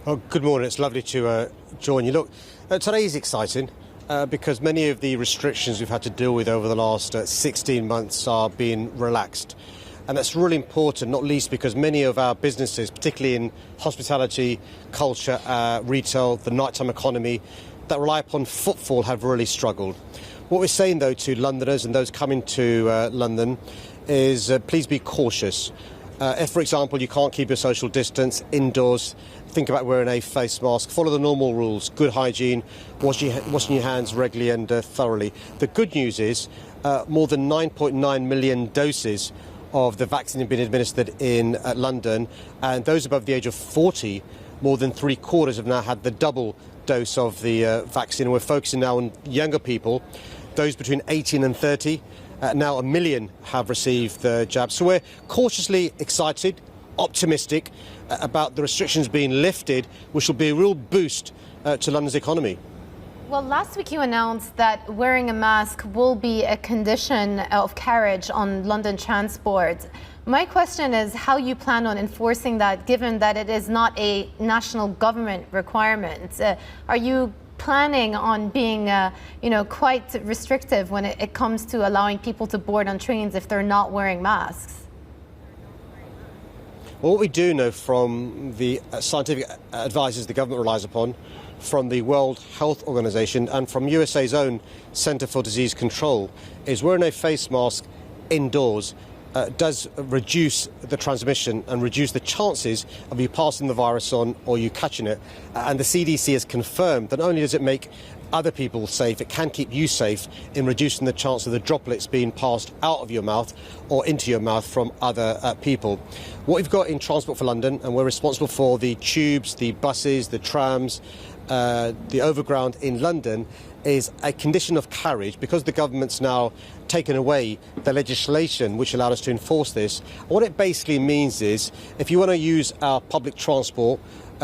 Oh, good morning. It's lovely to join you. Look, today is exciting because many of the restrictions we've had to deal with over the last 16 months are being relaxed. And that's really important, not least because many of our businesses, particularly in hospitality, culture, retail, the nighttime economy, that rely upon footfall have really struggled. What we're saying, though, to Londoners and those coming to London is please be cautious. If, for example, you can't keep your social distance indoors, think about wearing a face mask, follow the normal rules, good hygiene, washing your hands regularly and thoroughly. The good news is more than 9.9 million doses of the vaccine have been administered in London, and those above the age of 40, more than three-quarters have now had the double dose of the vaccine. And we're focusing now on younger people, those between 18 and 30. Now 1 million have received the jab. So we're cautiously excited, optimistic about the restrictions being lifted, which will be a real boost to London's economy. Well, last week you announced that wearing a mask will be a condition of carriage on London transport. My question is how you plan on enforcing that, given that it is not a national government requirement. Are you planning on being, quite restrictive when it comes to allowing people to board on trains if they're not wearing masks? Well, what we do know from the scientific advices the government relies upon, from the World Health Organization and from USA's own Centre for Disease Control, is wearing a face mask indoors does reduce the transmission and reduce the chances of you passing the virus on or you catching it. And the CDC has confirmed that not only does it make other people safe, it can keep you safe in reducing the chance of the droplets being passed out of your mouth or into your mouth from other people. What we've got in Transport for London, and we're responsible for the tubes, the buses, the trams, the overground in London, is a condition of carriage because the government's now taken away the legislation which allowed us to enforce this. What it basically means is if you want to use our public transport,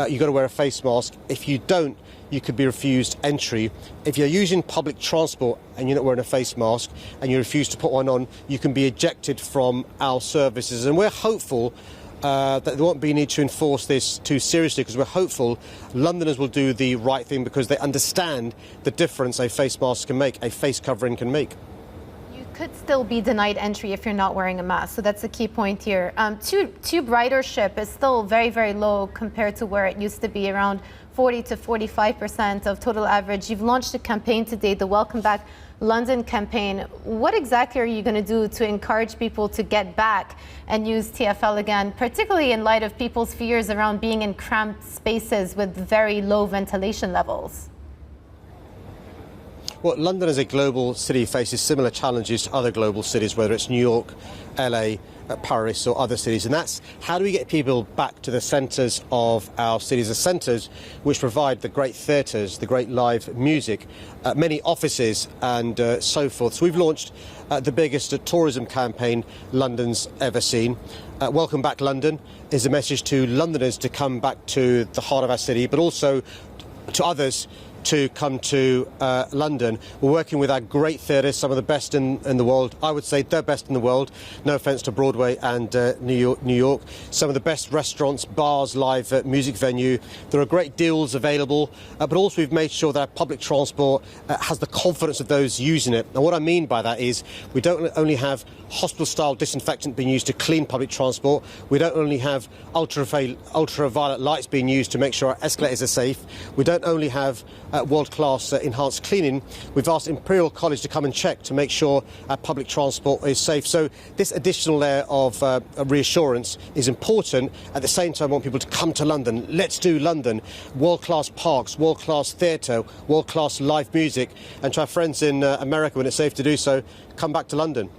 you've got to wear a face mask. If you don't, you could be refused entry. If you're using public transport and you're not wearing a face mask and you refuse to put one on, you can be ejected from our services. And we're hopeful that there won't be a need to enforce this too seriously, because we're hopeful Londoners will do the right thing because they understand the difference a face mask can make, a face covering can make. You could still be denied entry if you're not wearing a mask, so that's the key point here. Tube ridership is still very, very low compared to where it used to be, around 40 to 45% of total average. You've launched a campaign today, the Welcome Back London campaign. What exactly are you going to do to encourage people to get back and use TfL again, particularly in light of people's fears around being in cramped spaces with very low ventilation levels? Well, London as a global city faces similar challenges to other global cities, whether it's New York, LA, Paris or other cities, and that's how do we get people back to the centres of our cities, the centres which provide the great theatres, the great live music, many offices and so forth. So we've launched the biggest tourism campaign London's ever seen. Welcome Back London is a message to Londoners to come back to the heart of our city, but also to others to come to London. We're working with our great theatres, some of the best in the world. I would say the best in the world, no offence to Broadway and New York. Some of the best restaurants, bars, live music venue. There are great deals available, but also we've made sure that our public transport has the confidence of those using it. And what I mean by that is we don't only have hospital-style disinfectant being used to clean public transport. We don't only have ultraviolet lights being used to make sure our escalators are safe. We don't only have world-class enhanced cleaning. We've asked Imperial College to come and check to make sure our public transport is safe. So this additional layer of reassurance is important. At the same time, I want people to come to London. Let's do London. World-class parks, world-class theatre, world-class live music. And to our friends in America, when it's safe to do so, come back to London.